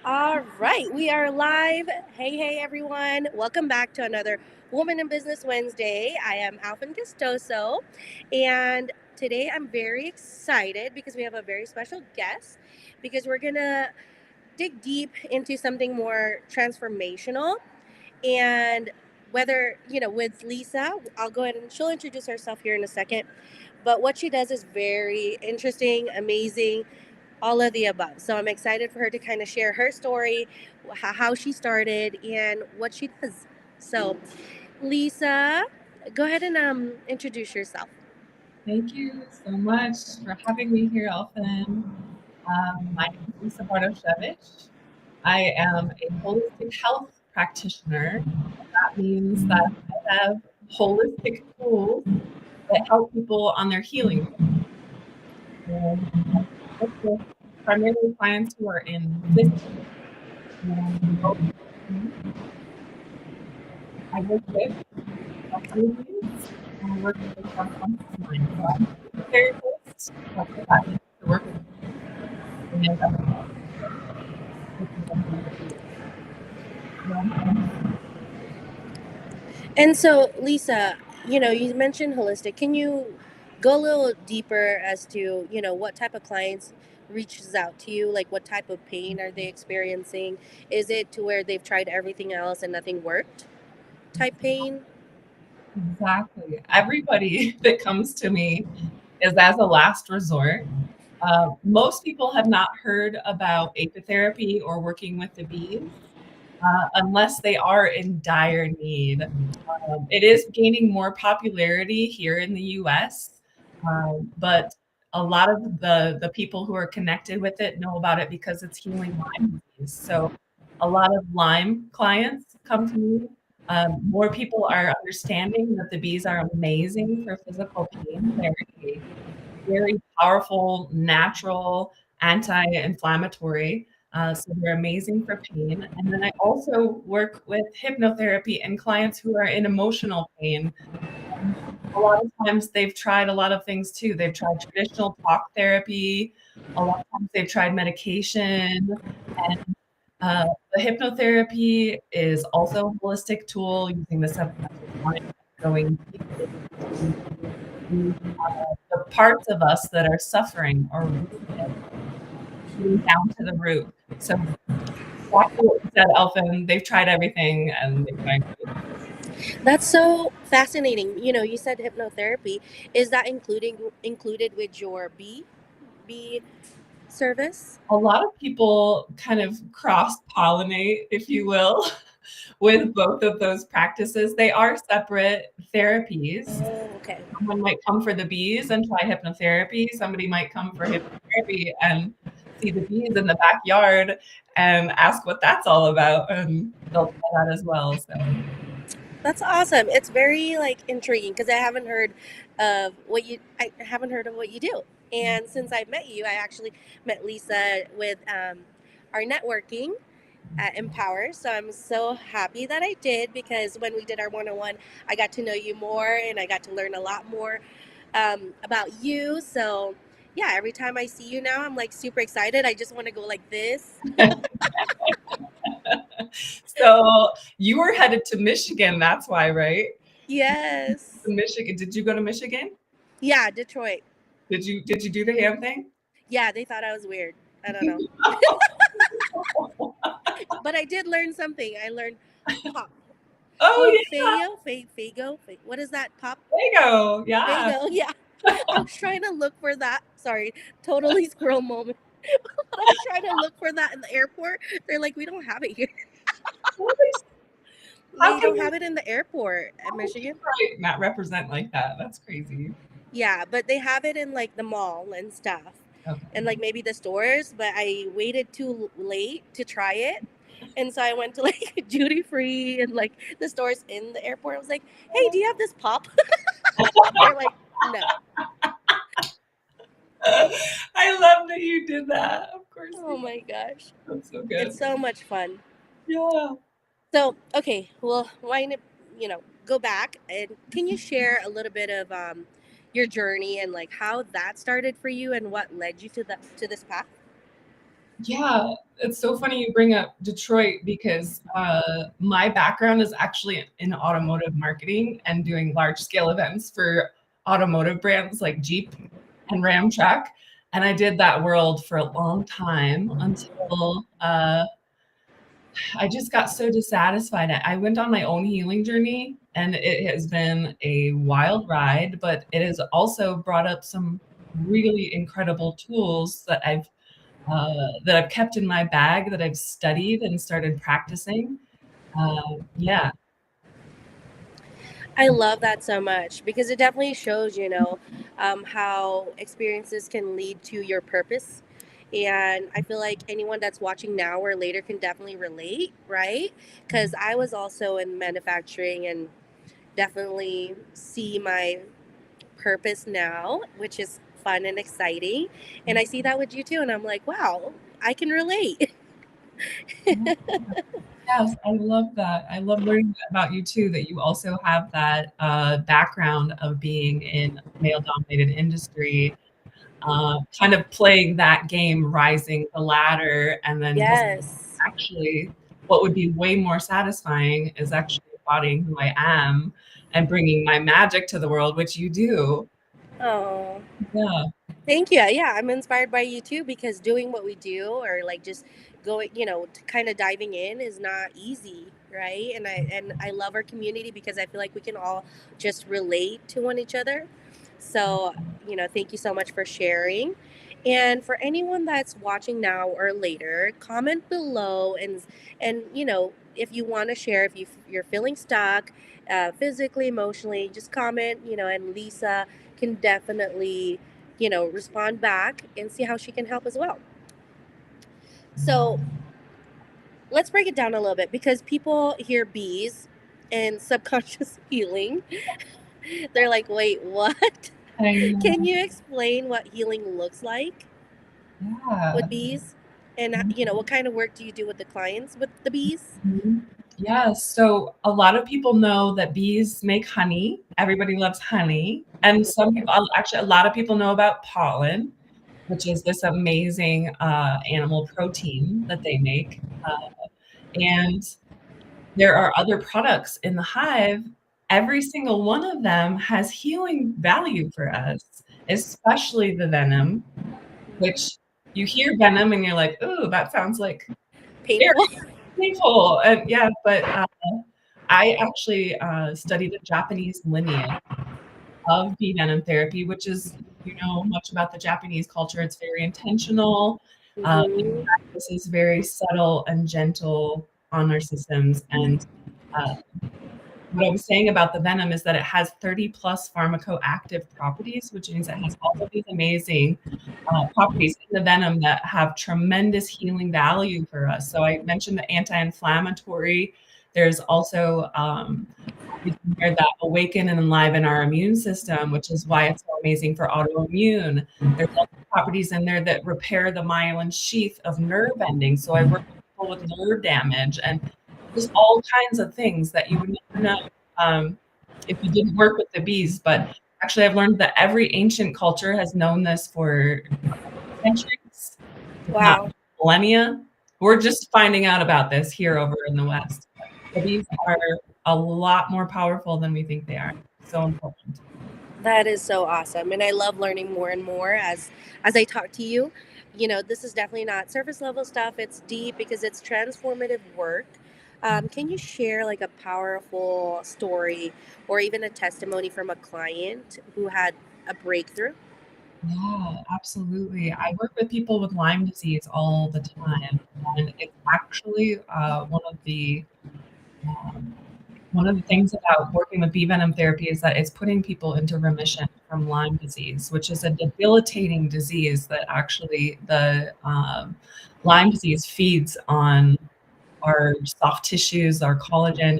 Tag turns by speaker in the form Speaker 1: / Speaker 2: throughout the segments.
Speaker 1: All right, we are live. Hey, everyone. Welcome back to another Woman in Business Wednesday. I am Alfyn Gestoso, and today I'm very excited because we have a very special guest because we're going to dig deep into something more transformational. And with Lisa, I'll go ahead and she'll introduce herself here in a second. But what she does is very interesting, amazing, all of the above. So I'm excited for her to kind of share her story, how she started, and what she does. So, Lisa, go ahead and introduce yourself.
Speaker 2: Thank you so much for having me here, Alfyn. My name is Lisa Barto. I am a holistic health practitioner. That means that I have holistic tools that help people on their healing. And I work with primarily clients who are in physical and emotional. I work with therapies and I work with subconscious mind. So I'm a therapist. That's what that means to work with and
Speaker 1: And so, Lisa, you mentioned holistic. Can you go a little deeper as to, what type of clients reaches out to you? Like, what type of pain are they experiencing? Is it to where they've tried everything else and nothing worked type pain?
Speaker 2: exactly. Everybody that comes to me is as a last resort. Most people have not heard about apitherapy or working with the bees unless they are in dire need. It is gaining more popularity here in the US, but a lot of the people who are connected with it know about it because it's healing Lyme disease. So a lot of Lyme clients come to me. More people are understanding that the bees are amazing for physical pain. They're a very powerful, natural anti-inflammatory. So they're amazing for pain. And then I also work with hypnotherapy and clients who are in emotional pain. A lot of times they've tried a lot of things too. They've tried traditional talk therapy. A lot of times they've tried medication. And the hypnotherapy is also a holistic tool using the subconscious mind, going deeply into the parts of us that are suffering or wounded, getting down to the root. So exactly what you said, Elfin, they've tried everything and they find
Speaker 1: That's so fascinating. You said hypnotherapy. Is that included with your B service?
Speaker 2: a lot of people kind of cross-pollinate, if you will, with both of those practices. They are separate therapies.
Speaker 1: Oh, okay.
Speaker 2: Someone might come for the bees and try hypnotherapy. Somebody might come for hypnotherapy and see the bees in the backyard and ask what that's all about, and they'll try that as well. So
Speaker 1: That's awesome. It's very like intriguing because I haven't heard of what you do. And since I met you, I actually met Lisa with our networking at Empower. So I'm so happy that I did because when we did our one-on-one, I got to know you more and I got to learn a lot more about you. So yeah, every time I see you now, I'm like super excited. I just want to go like this.
Speaker 2: so you were headed to Michigan, that's why, right?
Speaker 1: Yes.
Speaker 2: Michigan. Did you go to Michigan?
Speaker 1: Yeah, Detroit.
Speaker 2: Did you do the ham thing?
Speaker 1: Yeah, they thought I was weird. I don't know. But I did learn something. I learned pop.
Speaker 2: Oh
Speaker 1: Oh,
Speaker 2: yeah,
Speaker 1: Fago. What is that? Pop?
Speaker 2: there you go. Yeah.
Speaker 1: Fago. Yeah. I was trying to look for that. Sorry, totally squirrel moment. But I was trying to look for that in the airport. They're like, we don't have it here.
Speaker 2: How
Speaker 1: They
Speaker 2: can
Speaker 1: don't
Speaker 2: you
Speaker 1: have it in the airport at
Speaker 2: how can
Speaker 1: Michigan.
Speaker 2: Detroit not represent like that? That's crazy.
Speaker 1: Yeah, but they have it in like the mall and stuff. And
Speaker 2: Okay.
Speaker 1: like maybe the stores, but I waited too late to try it. And so I went to like duty free and like the stores in the airport. I was like, hey, do you have this pop? They're like, no.
Speaker 2: I love that you did that. Of course
Speaker 1: Oh
Speaker 2: you
Speaker 1: my gosh.
Speaker 2: did. That's so
Speaker 1: It's
Speaker 2: good.
Speaker 1: so much fun.
Speaker 2: Yeah.
Speaker 1: So, okay, well, why not, go back and can you share a little bit of your journey and like how that started for you and what led you to this path?
Speaker 2: Yeah, it's so funny you bring up Detroit because my background is actually in automotive marketing and doing large scale events for automotive brands like Jeep and Ram Truck. And I did that world for a long time until I just got so dissatisfied. I went on my own healing journey and it has been a wild ride, but it has also brought up some really incredible tools that I've kept in my bag, that I've studied and started practicing. Yeah.
Speaker 1: I love that so much because it definitely shows, how experiences can lead to your purpose. And I feel like anyone that's watching now or later can definitely relate, right? Because I was also in manufacturing and definitely see my purpose now, which is fun and exciting. And I see that with you too. And I'm like, wow, I can relate.
Speaker 2: Yes, I love that. I love learning about you too, that you also have that background of being in a male-dominated industry, kind of playing that game, rising the ladder, and then just
Speaker 1: Yes.
Speaker 2: actually what would be way more satisfying is actually embodying who I am and bringing my magic to the world, which you do.
Speaker 1: Oh.
Speaker 2: Yeah.
Speaker 1: Thank you. Yeah, I'm inspired by you too because doing what we do or like just going, kind of diving in is not easy, right? And I love our community because I feel like we can all just relate to one each other. So, thank you so much for sharing. And for anyone that's watching now or later, comment below and if you want to share if you're feeling stuck physically, emotionally, just comment, and Lisa can definitely respond back and see how she can help as well. So let's break it down a little bit because people hear bees and subconscious healing. They're like, wait, what?
Speaker 2: I
Speaker 1: Can
Speaker 2: know.
Speaker 1: you explain what healing looks like with
Speaker 2: Yeah.
Speaker 1: bees? And what kind of work do you do with the clients with the bees?
Speaker 2: Mhm. Yeah, so a lot of people know that bees make honey. Everybody loves honey. And some people, actually, a lot of people know about pollen, which is this amazing animal protein that they make. And there are other products in the hive. Every single one of them has healing value for us, especially the venom, which you hear venom and you're like, "Ooh, that sounds like very
Speaker 1: Painful.
Speaker 2: painful." And yeah, but I actually studied a Japanese lineage of bee venom therapy, which is, if you know much about the Japanese culture, it's very intentional. The
Speaker 1: Hmm.
Speaker 2: practice is very subtle and gentle on our systems. And uh, what I was saying about the venom is that it has 30 plus pharmacoactive properties, which means it has all of these amazing properties in the venom that have tremendous healing value for us. So I mentioned the anti-inflammatory. There's also properties in there that awaken and enliven our immune system, which is why it's so amazing for autoimmune. There's also properties in there that repair the myelin sheath of nerve endings. So I work with people with nerve damage and just all kinds of things that you would never know if you didn't work with the bees. But actually, I've learned that every ancient culture has known this for centuries, if not
Speaker 1: Wow.
Speaker 2: millennia. We're just finding out about this here over in the West. The bees are a lot more powerful than we think they are. So important.
Speaker 1: That is so awesome. And I love learning more and more as I talk to you. This is definitely not surface level stuff. It's deep because it's transformative work. Can you share like a powerful story or even a testimony from a client who had a breakthrough?
Speaker 2: Yeah, absolutely. I work with people with Lyme disease all the time, and it's actually um, one of the things about working with bee venom therapy is that it's putting people into remission from Lyme disease, which is a debilitating disease that actually the Lyme disease feeds on our soft tissues, our collagen.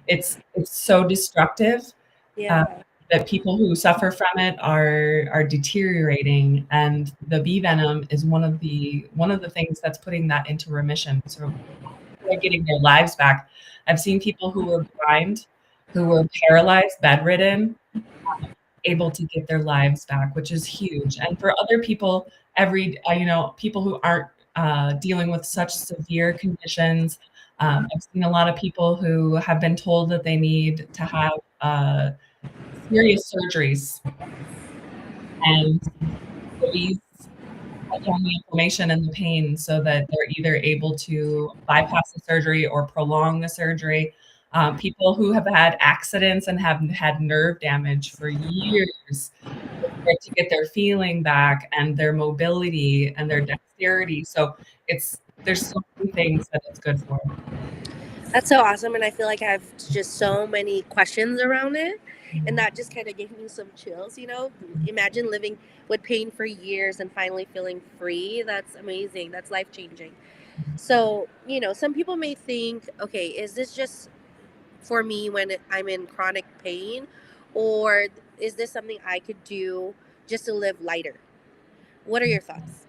Speaker 2: It's so destructive uh,
Speaker 1: Yeah.
Speaker 2: that people who suffer from it are deteriorating, and the bee venom is one of the things that's putting that into remission. So people are getting their lives back. I've seen people who were blind, who were paralyzed, bedridden, able to get their lives back, which is huge. And for other people, people who aren't dealing with such severe conditions. I've seen a lot of people who have been told that they need to have serious surgeries, and the bees cut down the inflammation and the pain so that they're either able to bypass the surgery or prolong the surgery. People who have had accidents and have had nerve damage for years start to get their feeling back and their mobility and their dexterity. So there's so many things that it's good for.
Speaker 1: That's so awesome, and I feel like I have just so many questions around it, and that just kind of gave me some chills. Imagine living with pain for years and finally feeling free. That's amazing. That's life changing. So, some people may think, okay, is this just for me when I'm in chronic pain, or is this something I could do just to live lighter? What are your thoughts?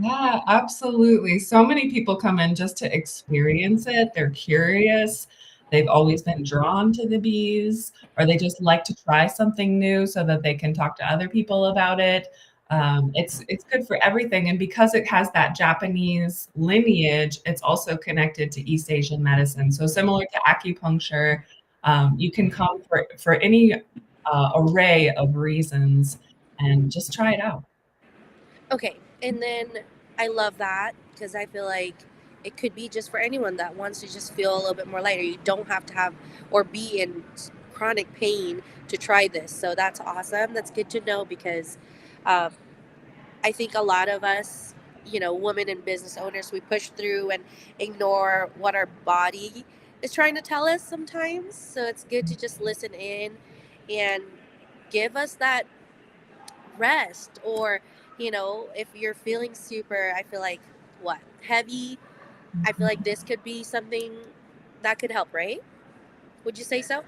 Speaker 2: Yeah, absolutely. So many people come in just to experience it. They're curious. They've always been drawn to the bees, or they just like to try something new so that they can talk to other people about it. It's good for everything, and because it has that Japanese lineage, it's also connected to East Asian medicine. So similar to acupuncture, you can come for any array of reasons and just try it out.
Speaker 1: Okay, and then I love that because I feel like it could be just for anyone that wants to just feel a little bit more lighter. You don't have to have or be in chronic pain to try this. So that's awesome. That's good to know because um, I think a lot of us, women and business owners, we push through and ignore what our body is trying to tell us sometimes. So it's good to just listen in and give us that rest. Or if you're feeling super, I feel like, what, heavy, I feel like this could be something that could help, right? Would you say so?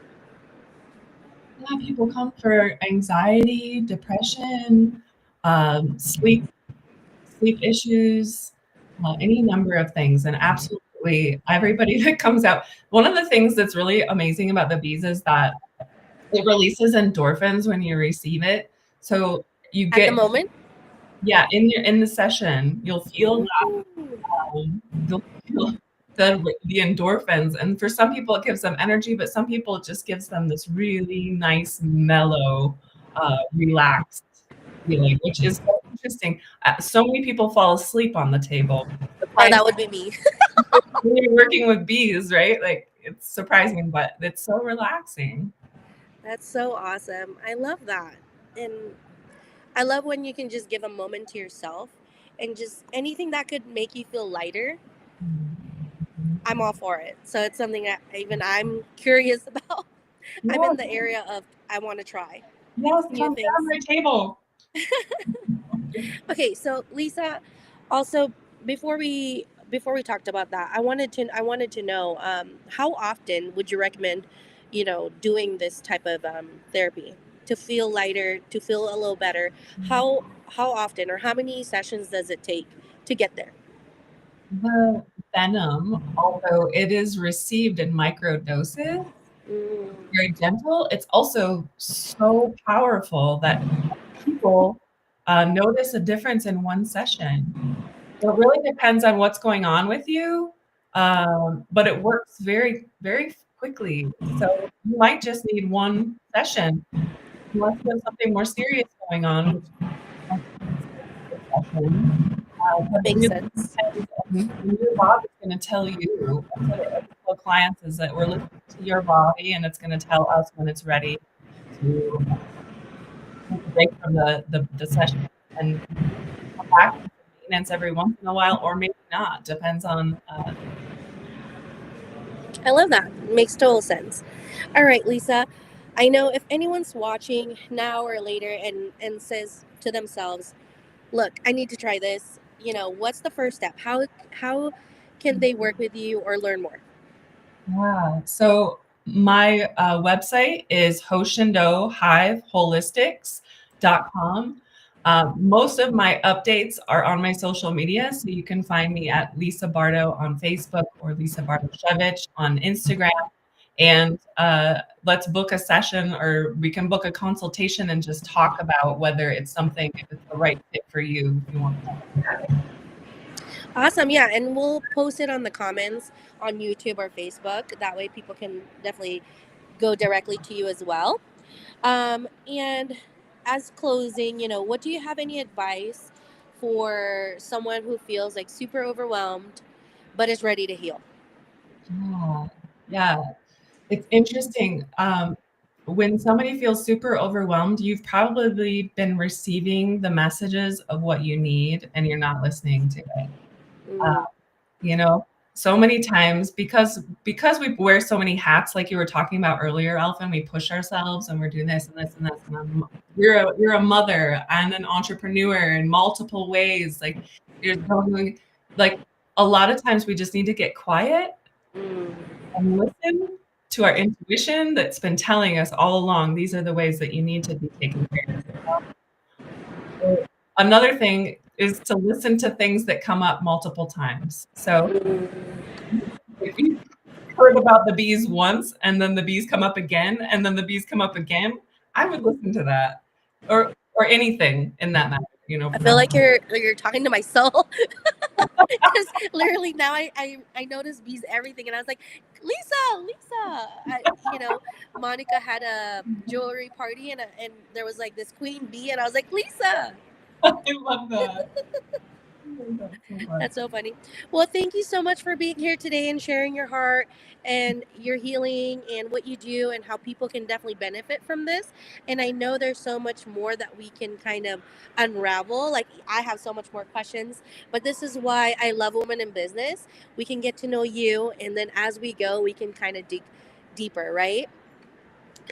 Speaker 2: Yeah, people come for anxiety, depression, sleep issues, any number of things, and absolutely everybody that comes out. One of the things that's really amazing about the bees is that it releases endorphins when you receive it. So you
Speaker 1: At the
Speaker 2: get,
Speaker 1: moment.
Speaker 2: yeah, in the session, you'll feel
Speaker 1: Ooh.
Speaker 2: you'll feel the endorphins, and for some people it gives them energy, but some people it just gives them this really nice, mellow, relaxed feeling, which is so interesting. So many people fall asleep on the table.
Speaker 1: Oh,
Speaker 2: Surprising
Speaker 1: that would be me.
Speaker 2: when you're working with bees, right? Like, it's surprising, but it's so relaxing.
Speaker 1: That's so awesome. I love that. And I love when you can just give a moment to yourself and just anything that could make you feel lighter.
Speaker 2: Mhm.
Speaker 1: I'm all for it. So it's something that even I'm curious about. I'm in the
Speaker 2: Yes,
Speaker 1: area of I want to try
Speaker 2: yes,
Speaker 1: new
Speaker 2: come
Speaker 1: things.
Speaker 2: down my table.
Speaker 1: Okay, so Lisa, also before we talked about that, I wanted to know how often would you recommend, doing this type of therapy to feel lighter, to feel a little better. How often or how many sessions does it take to get there?
Speaker 2: The venom, although it is received in micro doses,
Speaker 1: Mm,
Speaker 2: very gentle, it's also so powerful that people notice a difference in one session. So it really depends on what's going on with you, but it works very, very quickly. So you might just need one session unless you have something more serious going on, which might be a session. But it
Speaker 1: makes
Speaker 2: really
Speaker 1: sense.
Speaker 2: depends and your body's gonna tell you. That's what I tell clients is that we're listening to your body, and it's gonna tell us when it's ready to take a break from the session and come back for maintenance every once in a while, or maybe not. Depends on,
Speaker 1: I love that. Makes total sense. All right, Lisa. I know if anyone's watching now or later and says to themselves, "Look, I need to try this." What's the first step? How can they work with you or learn more?
Speaker 2: yeah. So my website is hoshindohiveholistics.com. Most of my updates are on my social media, so you can find me at Lisa Barto on Facebook or Lisa Bartoshevich on Instagram. And let's book a session, or we can book a consultation and just talk about whether it's something, if it's the right fit for you, if you want to.
Speaker 1: Awesome. Yeah. And we'll post it on the comments on YouTube or Facebook. That way people can definitely go directly to you as well. And as closing, what do you have any advice for someone who feels like super overwhelmed but is ready to heal?
Speaker 2: Yeah, yeah. It's interesting. When somebody feels super overwhelmed, you've probably been receiving the messages of what you need and you're not listening to it. Uh,
Speaker 1: Mm.
Speaker 2: you know, so many times because we wear so many hats, like you were talking about earlier, Alfyn, we push ourselves and we're doing this and this and this. And you're a mother and an entrepreneur in multiple ways. Like you're going like a lot of times we just need to get quiet
Speaker 1: Mm.
Speaker 2: and listen to our intuition that's been telling us all along, these are the ways that you need to be taking care of yourself. So another thing is to listen to things that come up multiple times. So if you heard about the bees once and then the bees come up again and then the bees come up again, I would listen to that or anything in that matter,
Speaker 1: I
Speaker 2: from
Speaker 1: feel
Speaker 2: that
Speaker 1: like
Speaker 2: point.
Speaker 1: you're talking to my soul. Because literally now I notice bees everything, and I was like, Lisa. Monica had a jewelry party, and there was like this queen bee, and I was like, Lisa.
Speaker 2: I love that. I love that so much.
Speaker 1: That's so funny. Well, thank you so much for being here today and sharing your heart and your healing and what you do and how people can definitely benefit from this. And I know there's so much more that we can kind of unravel. Like, I have so much more questions, but this is why I love Women in Business. We can get to know you, and then as we go, we can kind of dig deeper, right?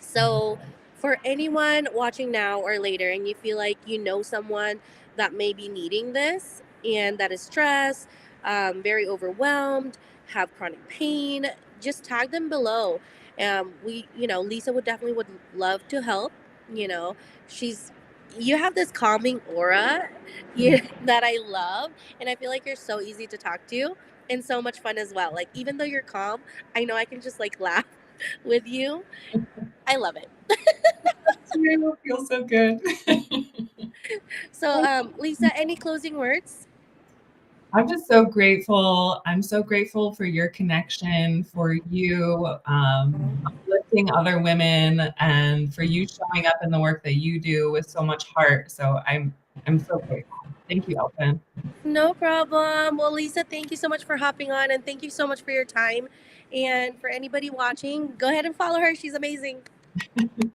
Speaker 1: So, for anyone watching now or later, and you feel like you know someone that may be needing this and that is stressed, very overwhelmed, have chronic pain, just tag them below. Lisa would love to help. You know, she's you have this calming aura that I love, and I feel like you're so easy to talk to and so much fun as well. Like, even though you're calm, I know I can just like laugh with you. I love it.
Speaker 2: You feel so good.
Speaker 1: So, Lisa, any closing words?
Speaker 2: I'm just so grateful. I'm so grateful for your connection, for you uplifting other women, and for you showing up in the work that you do with so much heart. So I'm so grateful. Thank you, Elfin.
Speaker 1: No problem. Well, Lisa, thank you so much for hopping on, and thank you so much for your time. And for anybody watching, go ahead and follow her. She's amazing.